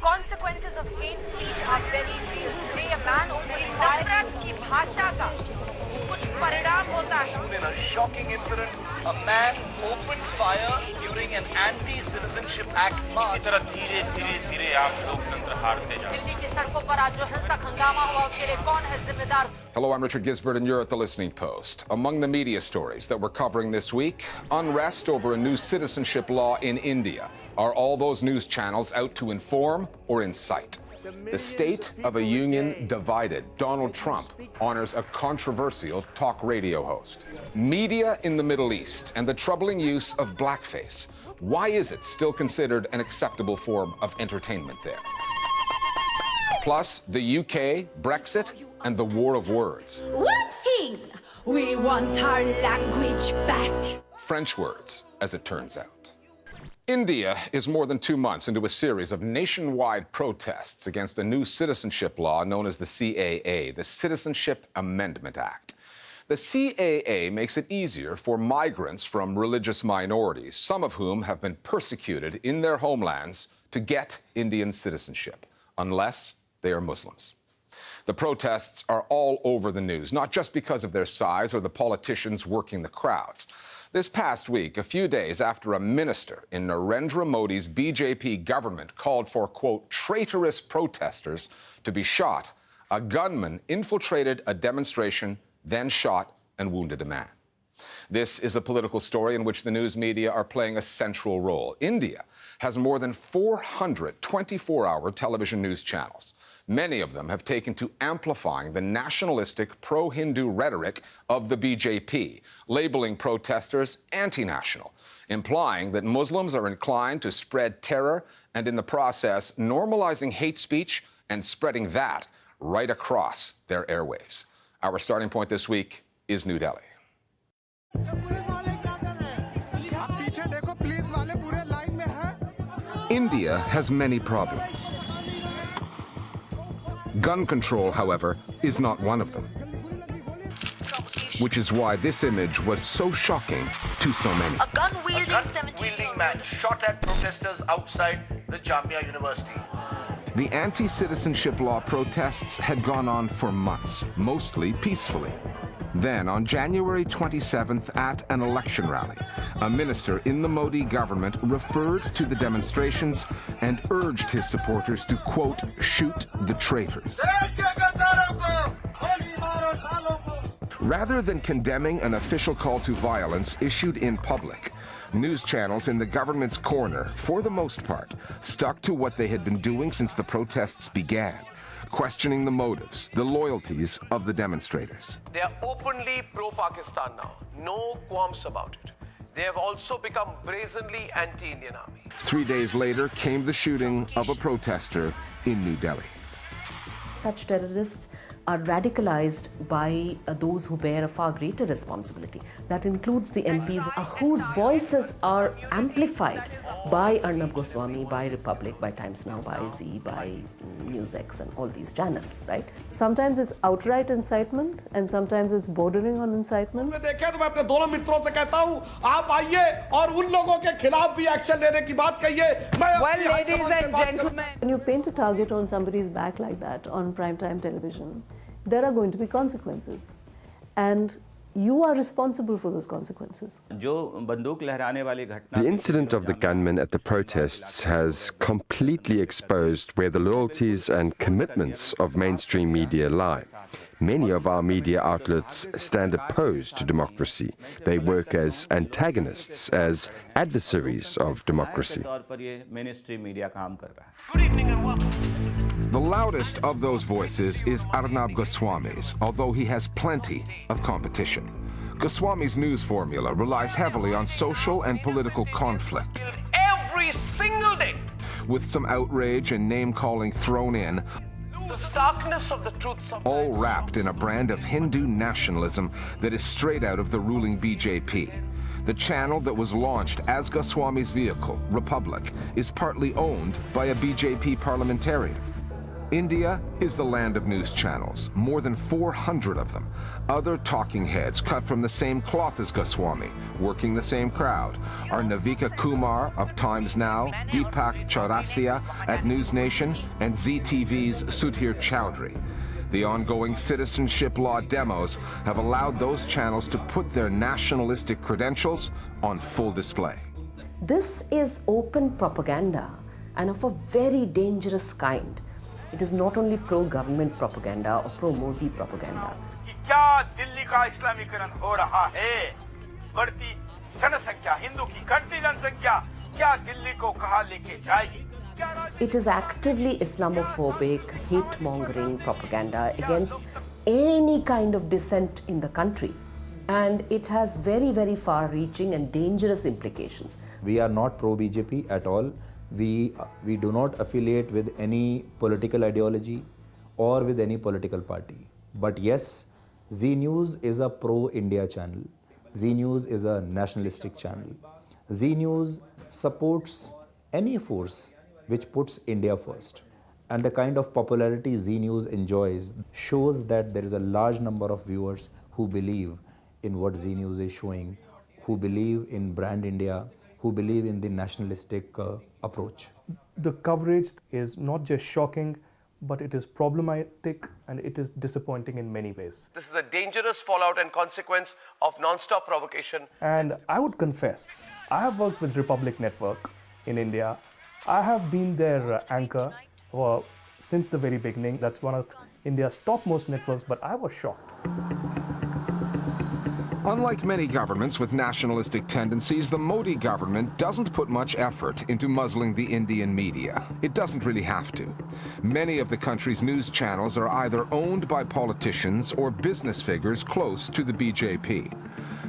consequences of hate speech are very real. Today, a man openly fired की भाषा का कुछ परिणाम होता है. In a shocking incident, a man opened fire during an anti-Citizenship Act march. इसी तरह धीरे-धीरे आप लोकतंत्र हारते जा रहे हैं. दिल्ली की सड़कों पर आज जो हिंसक हंगामा हुआ उसके लिए कौन है जिम्मेदार? Hello, I'm Richard Gisbert, and you're at the Listening Post. Among the media stories that we're covering this week, unrest over a new citizenship law in India. Are all those news channels out to inform or incite? The state of a union divided. Donald Trump honors a controversial talk radio host. Media in the Middle East and the troubling use of blackface. Why is it still considered an acceptable form of entertainment there? Plus, the UK, Brexit, and the war of words. One thing, we want our language back. French words, as it turns out. India is more than 2 months into a series of nationwide protests against a new citizenship law known as the CAA, the Citizenship Amendment Act. The CAA makes it easier for migrants from religious minorities, some of whom have been persecuted in their homelands, to get Indian citizenship, unless they are Muslims. The protests are all over the news, not just because of their size or the politicians working the crowds. This past week, a few days after a minister in Narendra Modi's BJP government called for, quote, traitorous protesters to be shot, a gunman infiltrated a demonstration, then shot and wounded a man. This is a political story in which the news media are playing a central role. India has more than 400 24-hour television news channels. Many of them have taken to amplifying the nationalistic pro-Hindu rhetoric of the BJP, labeling protesters anti-national, implying that Muslims are inclined to spread terror and, in the process, normalizing hate speech and spreading that right across their airwaves. Our starting point this week is New Delhi. India has many problems. Gun control, however, is not one of them, which is why this image was so shocking to so many. A gun-wielding man shot at protesters outside the Jamia University. The anti-citizenship law protests had gone on for months, mostly peacefully. Then, on January 27th at an election rally, a minister in the Modi government referred to the demonstrations and urged his supporters to, quote, shoot the traitors. Rather than condemning an official call to violence issued in public, news channels in the government's corner, for the most part, stuck to what they had been doing since the protests began, questioning the motives, the loyalties of the demonstrators. They are openly pro-Pakistan now, no qualms about it. They have also become brazenly anti-Indian army. 3 days later came the shooting of a protester in New Delhi. Such terrorists are radicalized by those who bear a far greater responsibility. That includes the MPs whose voices are amplified by Arnab Goswami, by Republic, by Times Now, by Z, by NewsX and all these channels, right? Sometimes it's outright incitement and sometimes it's bordering on incitement. मैं अपने दोनों मित्रों से कहता हूं, आप आइए और उन लोगों के खिलाफ भी एक्शन लेने की बात कहिए. Well, ladies and gentlemen, when you paint a target on somebody's back like that on primetime television, there are going to be consequences, and you are responsible for those consequences. The incident of the gunman at the protests has completely exposed where the loyalties and commitments of mainstream media lie. Many of our media outlets stand opposed to democracy. They work as antagonists, as adversaries of democracy. Good evening and welcome. The loudest of those voices is Arnab Goswami's, although he has plenty of competition. Goswami's news formula relies heavily on social and political conflict. Every single day. With some outrage and name-calling thrown in, The starkness of the truth. all wrapped in a brand of Hindu nationalism that is straight out of the ruling BJP. The channel that was launched as Goswami's vehicle, Republic, is partly owned by a BJP parliamentarian. India is the land of news channels, more than 400 of them. Other talking heads cut from the same cloth as Goswami, working the same crowd, are Navika Kumar of Times Now, Deepak Chaurasia at News Nation, and ZTV's Sudhir Chaudhary. The ongoing citizenship law demos have allowed those channels to put their nationalistic credentials on full display. This is open propaganda, and of a very dangerous kind. It is not only pro-government propaganda or pro-Modi propaganda. क्या दिल्ली का इस्लामीकरण हो रहा है? बढ़ती जनसंख्या, हिंदू की घटती जनसंख्या, क्या दिल्ली को कहां लेके जाएगी? It is actively Islamophobic, hate-mongering propaganda against any kind of dissent in the country. And it has very, very far-reaching and dangerous implications. We are not pro-BJP at all. We do not affiliate with any political ideology or with any political party. But yes, Zee News is a pro-India channel. Zee News is a nationalistic channel. Zee News supports any force which puts India first. And the kind of popularity Zee News enjoys shows that there is a large number of viewers who believe in what Zee News is showing, who believe in brand India, who believe in the nationalistic approach. The coverage is not just shocking, but it is problematic and it is disappointing in many ways. This is a dangerous fallout and consequence of non-stop provocation. And I would confess, I have worked with Republic Network in India. I have been their anchor since the very beginning. That's one of India's topmost networks, but I was shocked. Unlike many governments with nationalistic tendencies, the Modi government doesn't put much effort into muzzling the Indian media. It doesn't really have to. Many of the country's news channels are either owned by politicians or business figures close to the BJP.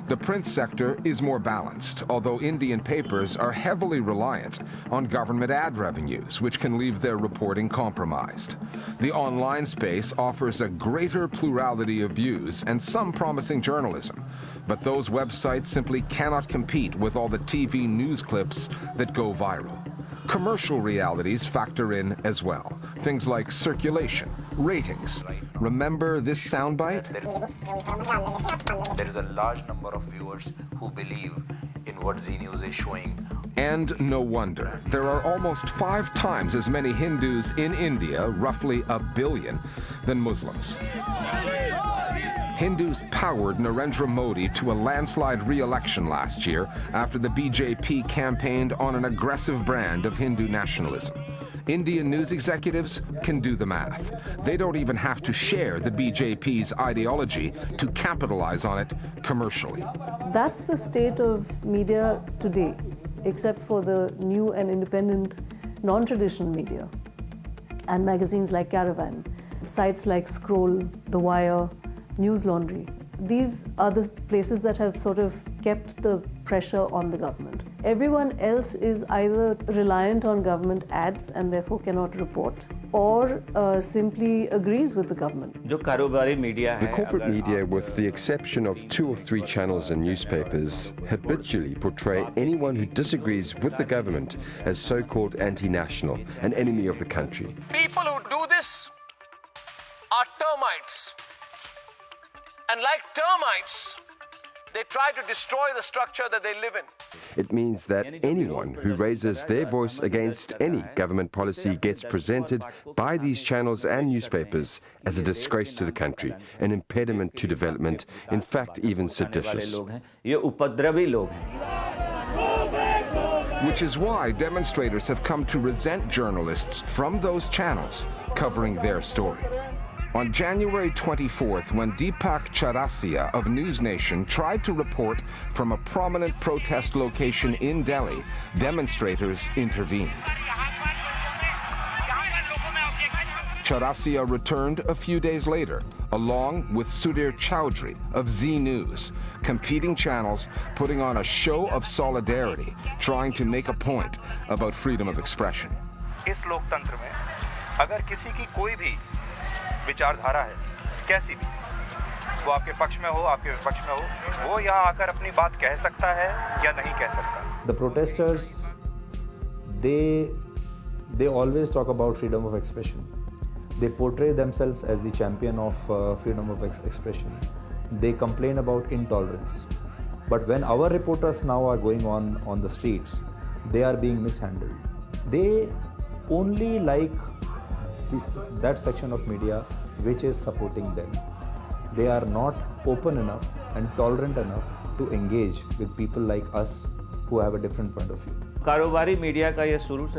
The print sector is more balanced, although Indian papers are heavily reliant on government ad revenues, which can leave their reporting compromised. The online space offers a greater plurality of views and some promising journalism, but those websites simply cannot compete with all the TV news clips that go viral. Commercial realities factor in as well. Things like circulation, ratings. Remember this soundbite? There is a large number of viewers who believe in what Zee News is showing. And no wonder. There are almost 5 times as many Hindus in India, roughly 1 billion, than Muslims. Hindus powered Narendra Modi to a landslide re-election last year after the BJP campaigned on an aggressive brand of Hindu nationalism. Indian news executives can do the math. They don't even have to share the BJP's ideology to capitalize on it commercially. That's the state of media today, except for the new and independent non-traditional media and magazines like Caravan, sites like Scroll, The Wire, News Laundry. These are the places that have sort of kept the pressure on the government. Everyone else is either reliant on government ads and therefore cannot report, or simply agrees with the government. The corporate media, with the exception of 2 or 3 channels and newspapers, habitually portray anyone who disagrees with the government as so-called anti-national, an enemy of the country. People who do this are termites. And like termites, they try to destroy the structure that they live in. It means that anyone who raises their voice against any government policy gets presented by these channels and newspapers as a disgrace to the country, an impediment to development, in fact even seditious. Which is why demonstrators have come to resent journalists from those channels covering their story. On January 24th, when Deepak Chaurasia of News Nation tried to report from a prominent protest location in Delhi, demonstrators intervened. Chaurasia returned a few days later, along with Sudhir Chaudhary of Zee News, competing channels putting on a show of solidarity, trying to make a point about freedom of expression. इस लोकतंत्र में अगर किसी की कोई भी विचारधारा है, कैसी भी, वो आपके पक्ष में हो, आपके विपक्ष में हो, वो यहाँ आकर अपनी बात कह सकता है या नहीं कह सकता. The protesters, they always talk about freedom of expression. They portray themselves as the champion of freedom of expression. They complain about intolerance. But when our reporters now are going on the streets, they are being mishandled. They only like that section of media which is supporting them. They are not open enough and tolerant enough to engage with people like us who have a different point of view.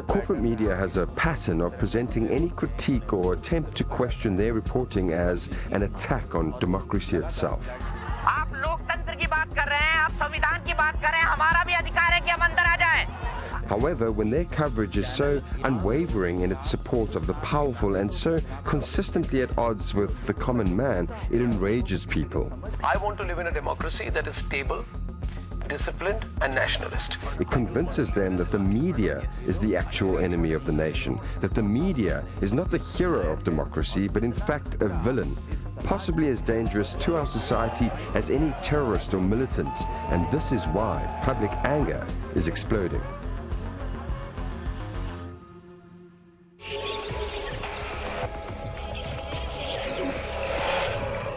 Corporate media has a pattern of presenting any critique or attempt to question their reporting as an attack on democracy itself. आप लोकतंत्र की बात कर रहे हैं, आप संविधान की बात कर रहे हैं, हमारा भी अधिकार है कि हम अंदर आ जाएं। However, when their coverage is so unwavering in its support of the powerful and so consistently at odds with the common man, it enrages people. I want to live in a democracy that is stable, disciplined and nationalist. It convinces them that the media is the actual enemy of the nation, that the media is not the hero of democracy, but in fact a villain, possibly as dangerous to our society as any terrorist or militant, and this is why public anger is exploding.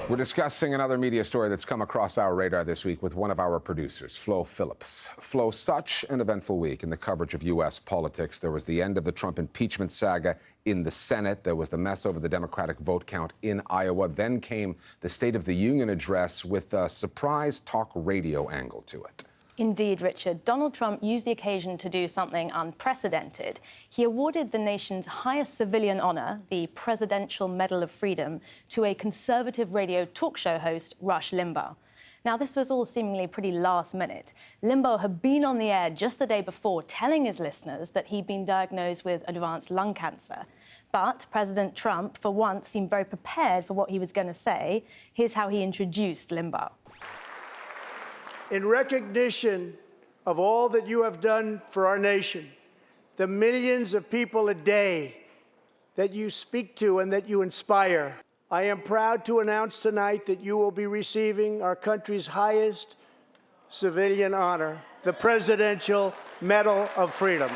We're discussing another media story that's come across our radar this week with one of our producers, Flo Phillips. Flo, such an eventful week in the coverage of U.S. politics. There was the end of the Trump impeachment saga in the Senate. There was the mess over the Democratic vote count in Iowa. Then came the State of the Union address with a surprise talk radio angle to it. Indeed, Richard. Donald Trump used the occasion to do something unprecedented. He awarded the nation's highest civilian honor, the Presidential Medal of Freedom, to a conservative radio talk show host, Rush Limbaugh. Now, this was all seemingly pretty last minute. Limbaugh had been on the air just the day before telling his listeners that he'd been diagnosed with advanced lung cancer. But President Trump, for once, seemed very prepared for what he was going to say. Here's how he introduced Limbaugh. In recognition of all that you have done for our nation, the millions of people a day that you speak to and that you inspire, I am proud to announce tonight that you will be receiving our country's highest civilian honor, the Presidential Medal of Freedom.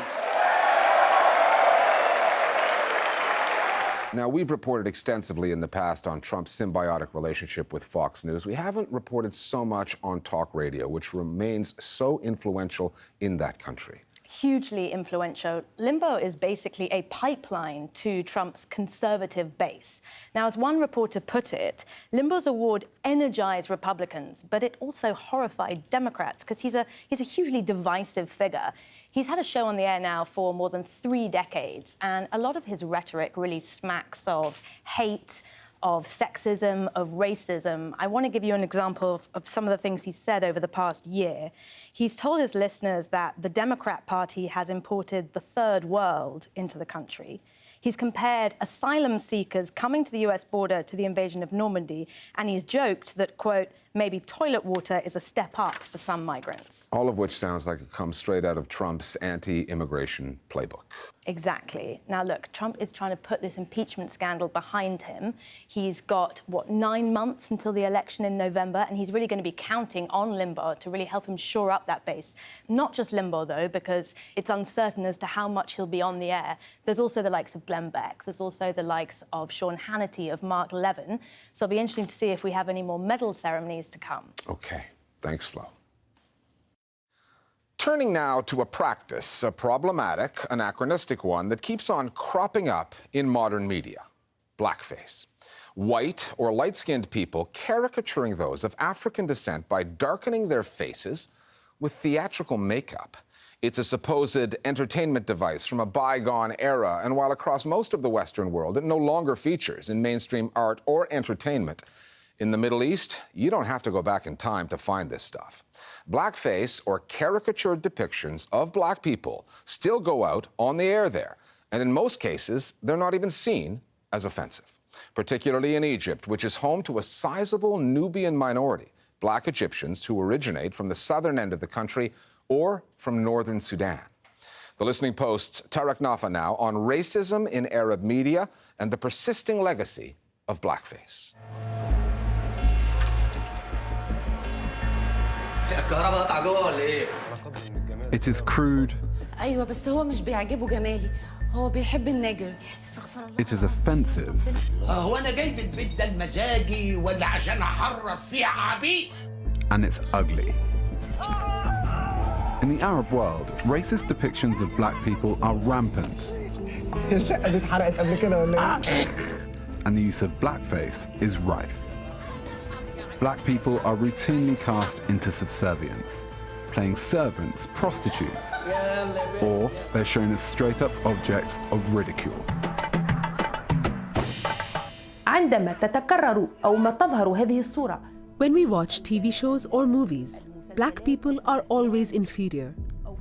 Now, we've reported extensively in the past on Trump's symbiotic relationship with Fox News. We haven't reported so much on talk radio, which remains so influential in that country. Hugely influential. Limbaugh is basically a pipeline to Trump's conservative base. Now, as one reporter put it, Limbaugh's award energized Republicans, but it also horrified Democrats because he's a hugely divisive figure. He's had a show on the air now for more than 3 decades, and a lot of his rhetoric really smacks of hate, of sexism, of racism. I want to give you an example of some of the things he's said over the past year. He's told his listeners that the Democrat Party has imported the third world into the country. He's compared asylum seekers coming to the US border to the invasion of Normandy, and he's joked that, quote, maybe toilet water is a step up for some migrants. All of which sounds like it comes straight out of Trump's anti-immigration playbook. Exactly. Now, look, Trump is trying to put this impeachment scandal behind him. He's got, 9 months until the election in November, and he's really going to be counting on Limbaugh to really help him shore up that base. Not just Limbaugh, though, because it's uncertain as to how much he'll be on the air. There's also the likes of Glenn Beck. There's also the likes of Sean Hannity, of Mark Levin. So it'll be interesting to see if we have any more medal ceremonies to come. Okay. Thanks, Flo. Turning now to a practice, a problematic, anachronistic one that keeps on cropping up in modern media: blackface. White or light-skinned people caricaturing those of African descent by darkening their faces with theatrical makeup. It's a supposed entertainment device from a bygone era, and while across most of the Western world it no longer features in mainstream art or entertainment, in the Middle East, you don't have to go back in time to find this stuff. Blackface, or caricatured depictions of black people, still go out on the air there, and in most cases, they're not even seen as offensive, particularly in Egypt, which is home to a sizable Nubian minority, black Egyptians who originate from the southern end of the country or from northern Sudan. The Listening Post's TARIQ now on racism in Arab media and the persisting legacy of blackface. It is crude, أيوة بس هو مش بيعجبه جمالي هو بيحب النيجرز. It is offensive. هو أنا جاي البيت ده المزاجي ولا عشان أحرف فيه عبيد؟ And it's ugly. In the Arab world, racist depictions of black people are rampant. And the use of blackface is rife. Black people are routinely cast into subservience, playing servants, prostitutes, or they're shown as straight-up objects of ridicule. عندما تتكرر أو ما تظهر هذه الصورة. When we watch TV shows or movies, black people are always inferior.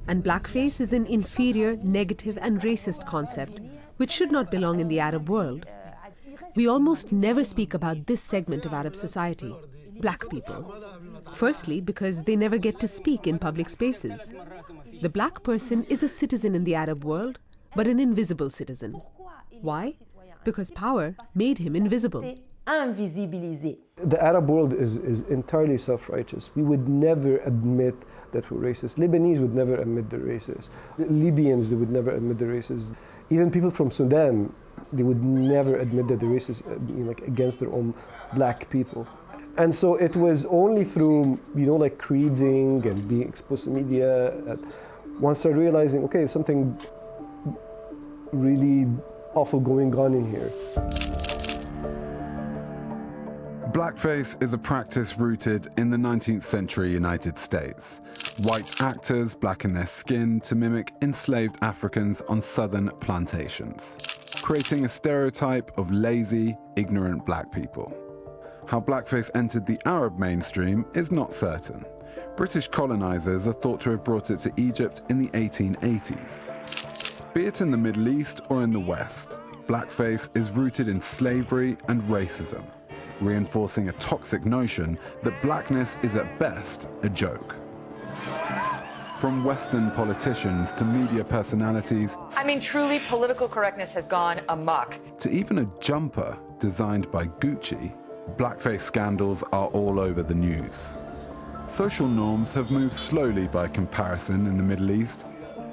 And blackface is an inferior, negative and racist concept, which should not belong in the Arab world. We almost never speak about this segment of Arab society, black people. Firstly, because they never get to speak in public spaces. The black person is a citizen in the Arab world, but an invisible citizen. Why? Because power made him invisible. The Arab world is entirely self-righteous. We would never admit that we're racist. Lebanese would never admit they're racist. Libyans, they would never admit they're racist. Even people from Sudan, they would never admit that they're racist, like against their own black people. And so it was only through, like creeding and being exposed to media, once I realizing, okay, something really awful going on in here. Blackface is a practice rooted in the 19th century United States. White actors blacken their skin to mimic enslaved Africans on southern plantations, creating a stereotype of lazy, ignorant black people. How blackface entered the Arab mainstream is not certain. British colonizers are thought to have brought it to Egypt in the 1880s. Be it in the Middle East or in the West, blackface is rooted in slavery and racism, reinforcing a toxic notion that blackness is at best a joke. From Western politicians to media personalities, I mean, truly political correctness has gone amok. To even a jumper designed by Gucci, blackface scandals are all over the news. Social norms have moved slowly by comparison in the Middle East.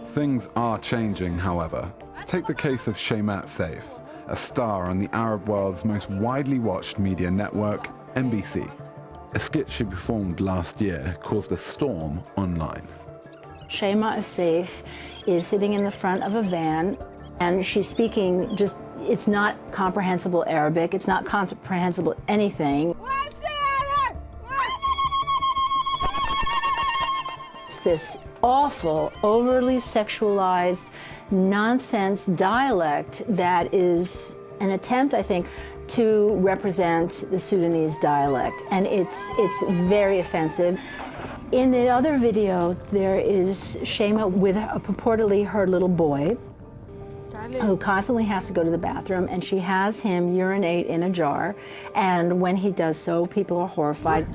Things are changing, however. Take the case of Shaymat Saif, a star on the Arab world's most widely watched media network, NBC. A skit she performed last year caused a storm online. Shaymat Saif is sitting in the front of a van, and she's speaking just, it's not comprehensible Arabic, it's not comprehensible anything. It's this awful, overly sexualized, nonsense dialect that is an attempt, I think, to represent the Sudanese dialect, and it's very offensive. In the other video, there is Shayma with purportedly her little boy, who constantly has to go to the bathroom, and she has him urinate in a jar, and when he does so, people are horrified.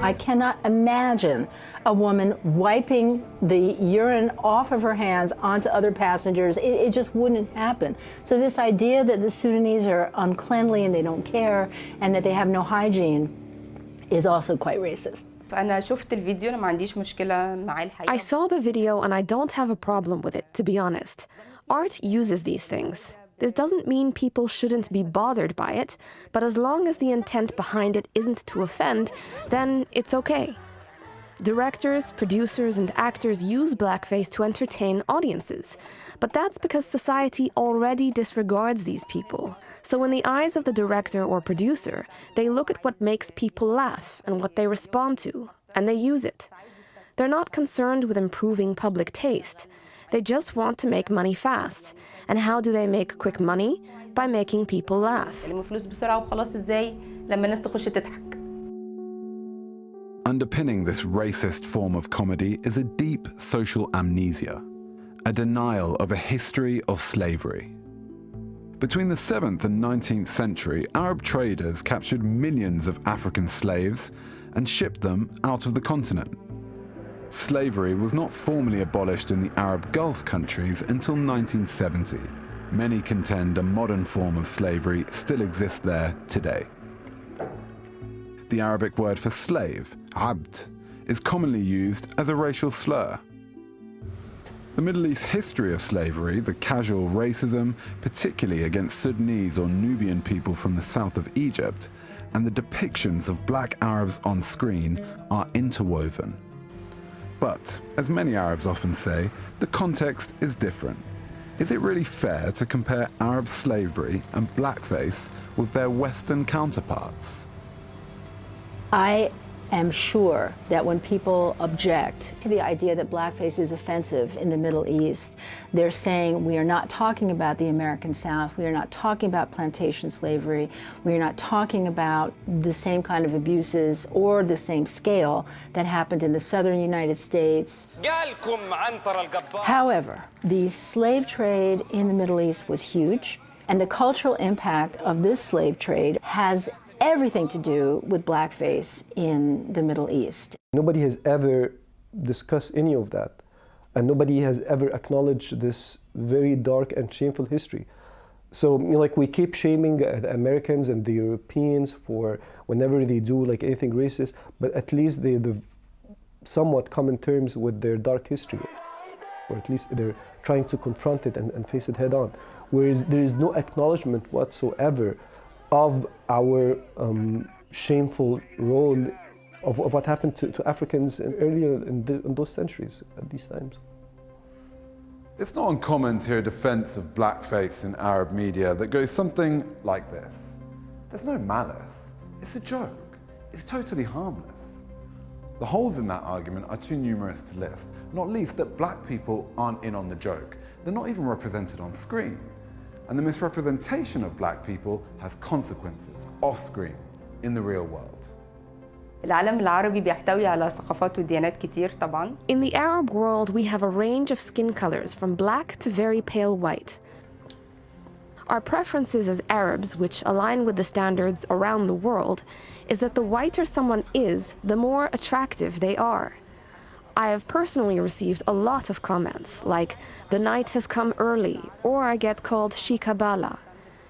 I cannot imagine a woman wiping the urine off of her hands onto other passengers. It just wouldn't happen. So this idea that the Sudanese are uncleanly and they don't care and that they have no hygiene is also quite racist. I saw the video and I don't have a problem with it, to be honest. Art uses these things. This doesn't mean people shouldn't be bothered by it, but as long as the intent behind it isn't to offend, then it's okay. Directors, producers, and actors use blackface to entertain audiences, but that's because society already disregards these people. So in the eyes of the director or producer, they look at what makes people laugh and what they respond to, and they use it. They're not concerned with improving public taste. They just want to make money fast. And how do they make quick money? By making people laugh. Underpinning this racist form of comedy is a deep social amnesia, a denial of a history of slavery. Between the 7th and 19th century, Arab traders captured millions of African slaves and shipped them out of the continent. Slavery was not formally abolished in the Arab Gulf countries until 1970. Many contend a modern form of slavery still exists there today. The Arabic word for slave, abd, is commonly used as a racial slur. The Middle East's history of slavery, the casual racism, particularly against Sudanese or Nubian people from the south of Egypt, and the depictions of black Arabs on screen are interwoven. But, as many Arabs often say, the context is different. Is it really fair to compare Arab slavery and blackface with their Western counterparts? I am sure that when people object to the idea that blackface is offensive in the Middle East, they're saying we are not talking about the American South, we are not talking about plantation slavery, we are not talking about the same kind of abuses or the same scale that happened in the southern United States. However, the slave trade in the Middle East was huge, and the cultural impact of this slave trade has everything to do with blackface in the Middle East. Nobody has ever discussed any of that, and nobody has ever acknowledged this very dark and shameful history. So, like, we keep shaming the Americans and the Europeans for whenever they do like anything racist, but at least they've somewhat come in terms with their dark history, or at least they're trying to confront it and face it head on. Whereas there is no acknowledgement whatsoever of our shameful role of what happened to Africans earlier in those centuries, at these times. It's not uncommon to hear a defense of blackface in Arab media that goes something like this. There's no malice. It's a joke. It's totally harmless. The holes in that argument are too numerous to list, not least that black people aren't in on the joke. They're not even represented on screen. And the misrepresentation of black people has consequences off-screen, in the real world. العالم العربي بيحتوي على ثقافات وديانات كتير طبعاً. In the Arab world, we have a range of skin colors, from black to very pale white. Our preferences as Arabs, which align with the standards around the world, is that the whiter someone is, the more attractive they are. I have personally received a lot of comments, like, the night has come early, or I get called Shikabala.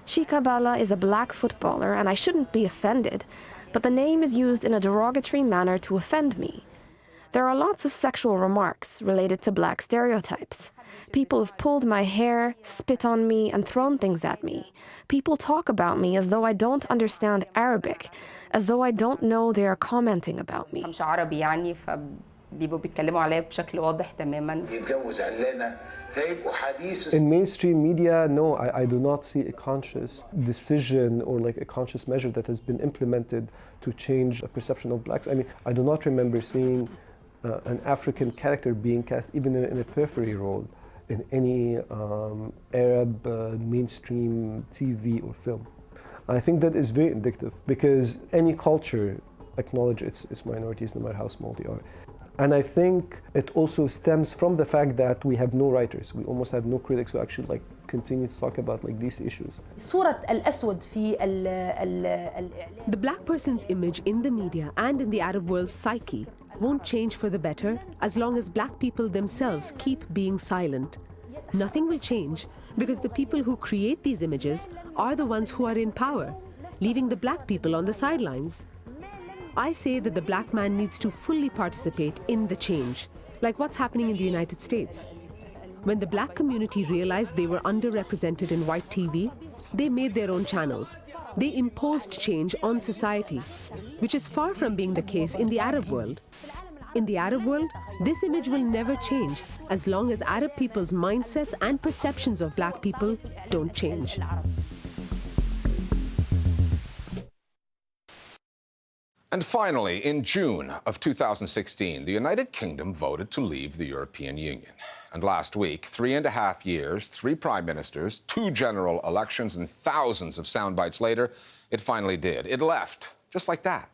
Shikabala is a black footballer, and I shouldn't be offended, but the name is used in a derogatory manner to offend me. There are lots of sexual remarks related to black stereotypes. People have pulled my hair, spit on me, and thrown things at me. People talk about me as though I don't understand Arabic, as though I don't know they are commenting about me. مش عربي يعني بيبقوا بيتكلموا عليا بشكل واضح تماما. In mainstream media, no, I do not see a conscious decision or like a conscious measure that has been implemented to change the perception of blacks. I mean, I do not remember seeing an African character being cast even in a periphery role in any Arab mainstream TV or film. I think that is very indicative, because any culture acknowledges its minorities, no matter how small they are. And I think it also stems from the fact that we have no writers. We almost have no critics who actually like continue to talk about like these issues. The black person's image in the media and in the Arab world's psyche won't change for the better as long as black people themselves keep being silent. Nothing will change because the people who create these images are the ones who are in power, leaving the black people on the sidelines. I say that the black man needs to fully participate in the change, like what's happening in the United States. When the black community realized they were underrepresented in white TV, they made their own channels. They imposed change on society, which is far from being the case in the Arab world. In the Arab world, this image will never change as long as Arab people's mindsets and perceptions of black people don't change. And finally, in June of 2016, the United Kingdom voted to leave the European Union. And last week, 3.5 years, 3 prime ministers, 2 general elections, and thousands of sound bites later, it finally did. It left, just like that.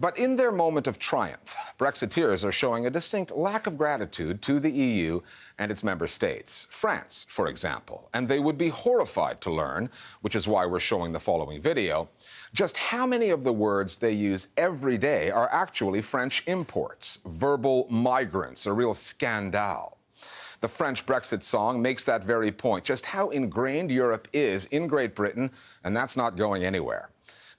But in their moment of triumph, Brexiteers are showing a distinct lack of gratitude to the EU and its member states. France, for example. And they would be horrified to learn, which is why we're showing the following video, just how many of the words they use every day are actually French imports. Verbal migrants, a real scandal. The French Brexit song makes that very point, just how ingrained Europe is in Great Britain, and that's not going anywhere.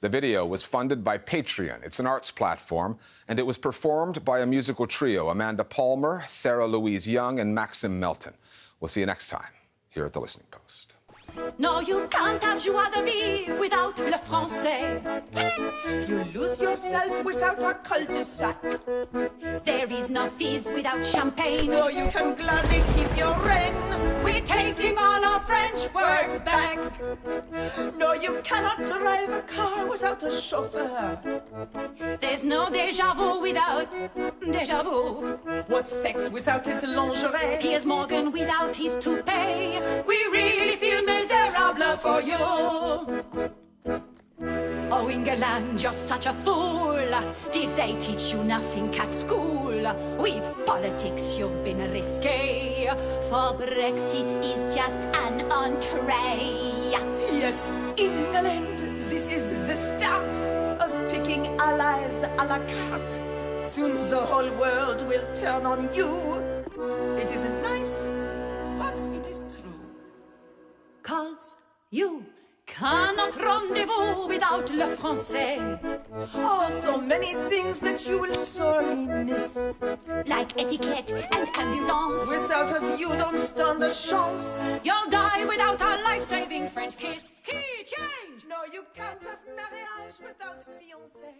The video was funded by Patreon. It's an arts platform, and it was performed by a musical trio, Amanda Palmer, Sarah Louise Young, and Maxim Melton. We'll see you next time here at The Listening Post. No, you can't have joie de vivre without le français. You lose yourself without our cul-de-sac. There is no fizz without champagne. So you can gladly keep your ring. We're taking all our French words back. No, you cannot drive a car without a chauffeur. There's no déjà vu without déjà vu. What's sex without its lingerie? Piers Morgan without his toupee. We really feel miserable for you. Oh, England, you're such a fool. Did they teach you nothing at school? With politics, you've been risque. For Brexit is just an entree. Yes, England, this is the start of picking allies à la carte. Soon the whole world will turn on you. It isn't nice, but it is true. 'Cause you cannot rendezvous without le français. Oh, so many things that you will sorely miss. Like etiquette and ambulance. Without us, you don't stand a chance. You'll die without a life-saving French kiss. Key change! No, you can't have mariage without fiancé.